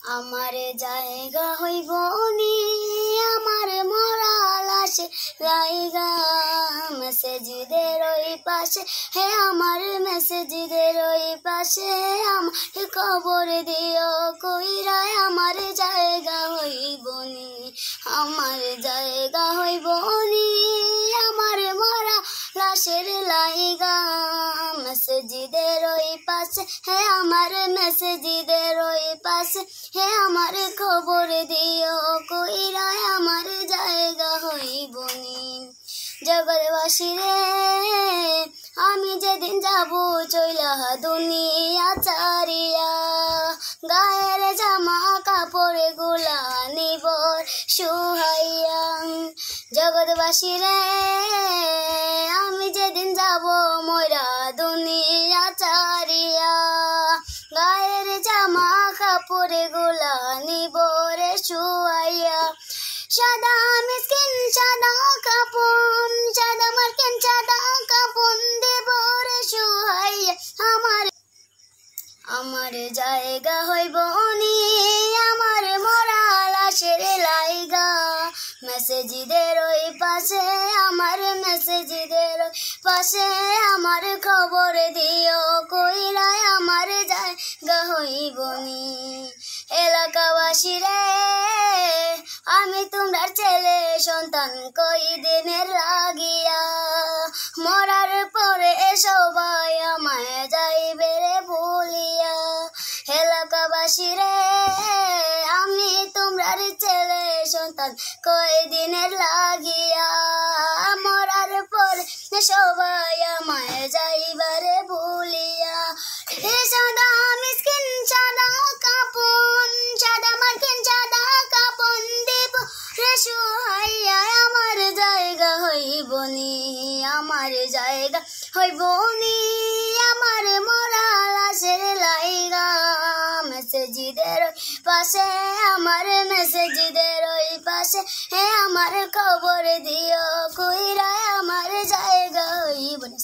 আমার জায়গা হইব নি আমার মরা লাশে লাইগা মেসেজিদের ওই পাশে হে আমার মেসেজিদের ওই পাশে আমার খবর দিও কইরা আমার জায়গা হইব নি আমার জায়গা হইব নি আমার মরা লাশের লাইগা মেসেজিদের ওই পাশে হে আমার মেসেজিদের ওই পাশে হে আমার খবর দিও কইরা আমার জায়গা হইব নি জগৎবাসী রে আমি যেদিন যাব চইলা দুনিয়া চারিয়া গায়ের জামা কাপড় গুলা নিব সুহাইয়া জগৎবাসী রে আমি যেদিন যাব মইরা দুনিয়া চারিয়া গায়ের জামা কাপড় গুলা নিব রে সুহাইয়া সাদা মিসকিন সাদা কাপন সাদা মার্কেন সাদা কাপন দেব রে সুহাইয়া আমার জায়গা হইব নি আমার মরা লাশের লাইগা মেসেজিদের ওই পাশে আমার মেসেজিদের ওই পাশে আমার খবর দিও কইরা আমার জায়গা হইব নি এলাকাবাসী রে আমি তোমরা ছেলে সন্তান কই দিনের লাগিয়া মরার পরে সবাই আমায় যাইবে রে ভুলিয়া এলাকাবাসী রে আমি তোমরা ছেলে সন্তান কই দিনের লাগিয়া মরার পরে সবাই আমায় যাইবারে ভুলিয়া হে সাদা মিসকিন সাদা কাপন সাদা মার্কিন সাদা কাপন দেব রে সুহাইয়া আমার জায়গা হইব নি আমার জায়গা হইব নি আমার মরা লাশের লাইগা মেসেজিদের পাশে আমার মেসেজিদের ওই পাশে হে আমার খবর দিও কইরা আমার জায়গা হইব নি।